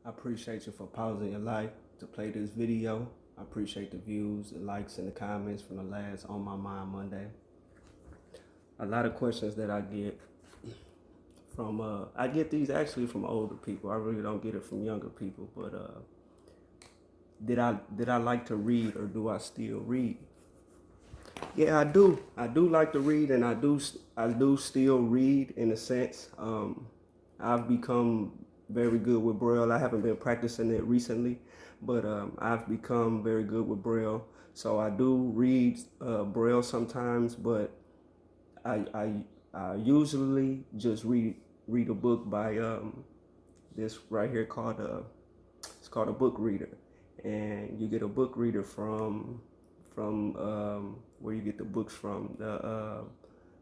I appreciate you for pausing your life to play this video. I appreciate the views, the likes, and the comments from the last On My Mind Monday. A lot of questions that I get from, I get these actually from older people. I really don't get it from younger people, but did I like to read, or do I still read? Yeah, I do. I do like to read, and I do still read in a sense. I've become very good with braille. I haven't been practicing it recently, but I've become very good with braille. So I do read braille sometimes, but I usually just read a book by this right here called it's called a book reader, and you get a book reader from where you get the books from, the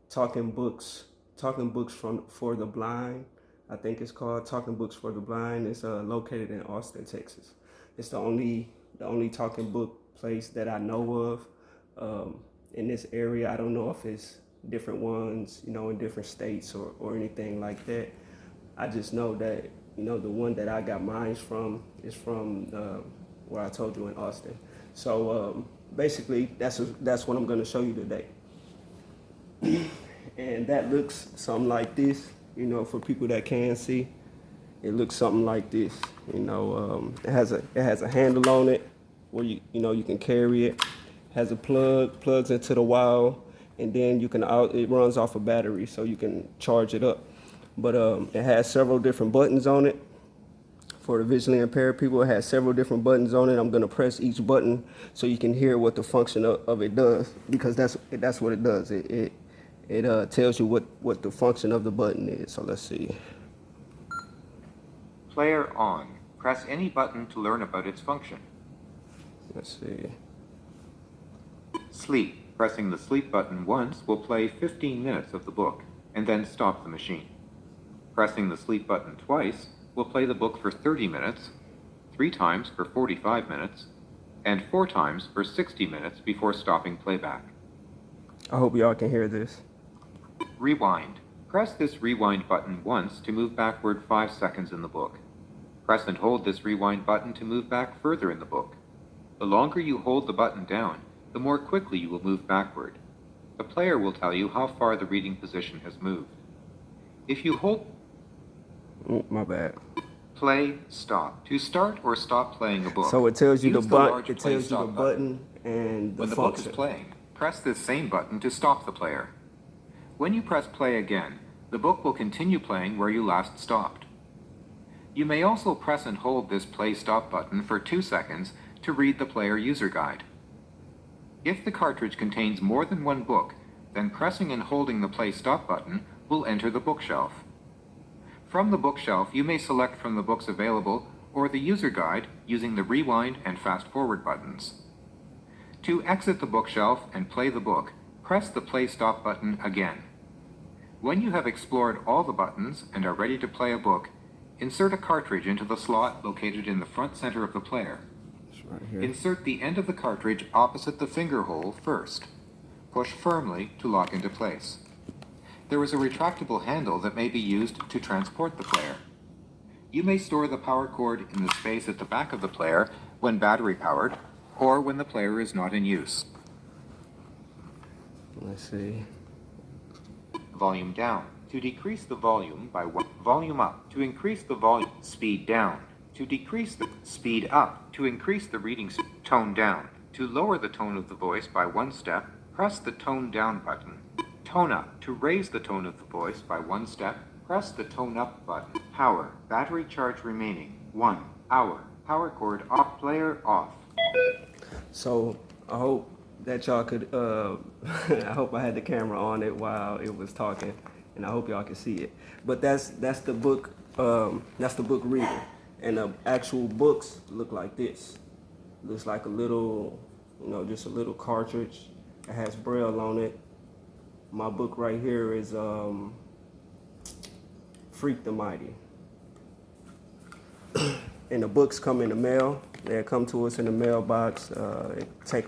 talking books from for the blind. I think it's called Talking Books for the Blind. It's located in Austin, Texas. It's the only talking book place that I know of in this area. I don't know if it's different ones, in different states or anything like that. I just know that, the one that I got mine from is from where I told you, in Austin. So basically, that's what I'm going to show you today. And that looks something like this, for people that can see. It looks something like this. It has a handle on it where you can carry it. Has a plugs into the wall, and then it runs off a battery, so you can charge it up. But it has several different buttons on it. For the visually impaired people, it has several different buttons on it. I'm gonna press each button so you can hear what the function of it does, because that's what it does. It tells you what the function of the button is. So let's see. Player on. Press any button to learn about its function. Let's see. Sleep. Pressing the sleep button once will play 15 minutes of the book and then stop the machine. Pressing the sleep button twice will play the book for 30 minutes, 3 times for 45 minutes, and 4 times for 60 minutes before stopping playback. I hope y'all can hear this. Rewind. Press this rewind button once to move backward 5 seconds in the book. Press and hold this rewind button to move back further in the book. The longer you hold the button down, the more quickly you will move backward. The player will tell you how far the reading position has moved. If you hold... My bad. Play, stop. To start or stop playing a book, So it tells you the button. It tells you the button button and the when the function. book is playing, press this same button to stop the player. When you press play again, the book will continue playing where you last stopped. You may also press and hold this play stop button for 2 seconds to read the player user guide. If the cartridge contains more than one book, then pressing and holding the play stop button will enter the bookshelf. From the bookshelf, you may select from the books available or the user guide using the rewind and fast forward buttons. To exit the bookshelf and play the book, press the play stop button again. When you have explored all the buttons and are ready to play a book, insert a cartridge into the slot located in the front center of the player. Right here. Insert the end of the cartridge opposite the finger hole first. Push firmly to lock into place. There is a retractable handle that may be used to transport the player. You may store the power cord in the space at the back of the player when battery powered, or when the player is not in use. Let's see. Volume down. To decrease the volume by 1. Volume up. To increase the volume. Speed down. To decrease the speed up. To increase the reading. Tone down. To lower the tone of the voice by 1 step, press the tone down button. Tone up. To raise the tone of the voice by 1 step, press the tone up button. Power. Battery charge remaining 1 hour. Power cord off. Player off. So I hope that y'all could, I hope I had the camera on it while it was talking, and I hope y'all can see it. But that's the book reader, and the actual books look like this. Looks like a little, just a little cartridge. It has braille on it. My book right here is Freak the Mighty. And the books come in the mail. They come to us in the mailbox. It take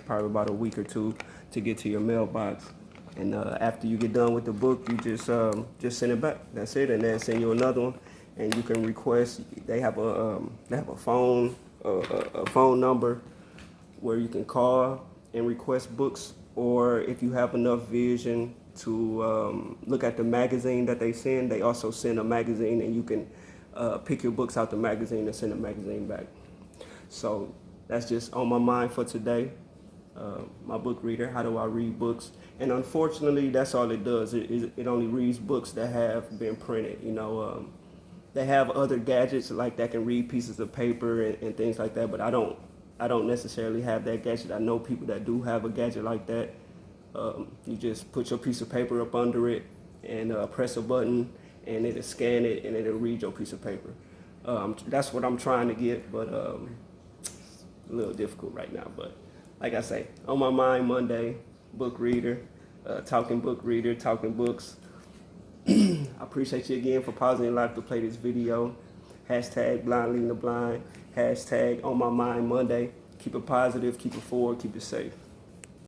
probably about a week or 2 to get to your mailbox. And after you get done with the book, you just send it back. That's it, and then send you another one. and you can request. They have a phone a phone number where you can call and request books, or if you have enough vision to look at the magazine that they send. They also send a magazine, and you can pick your books out the magazine and send the magazine back. So that's just on my mind for today. My book reader, how do I read books? And unfortunately, that's all it does. It only reads books that have been printed. They have other gadgets like that can read pieces of paper and things like that, but I don't necessarily have that gadget. I know people that do have a gadget like that. You just put your piece of paper up under it and press a button, and it'll scan it and it'll read your piece of paper. That's what I'm trying to get, but a little difficult right now. But like I say, on my mind Monday, book reader, talking book reader, talking books. I appreciate you again for pausing your life to play this video. Hashtag blind leading the blind. Hashtag on my mind Monday. Keep it positive, keep it forward, keep it safe.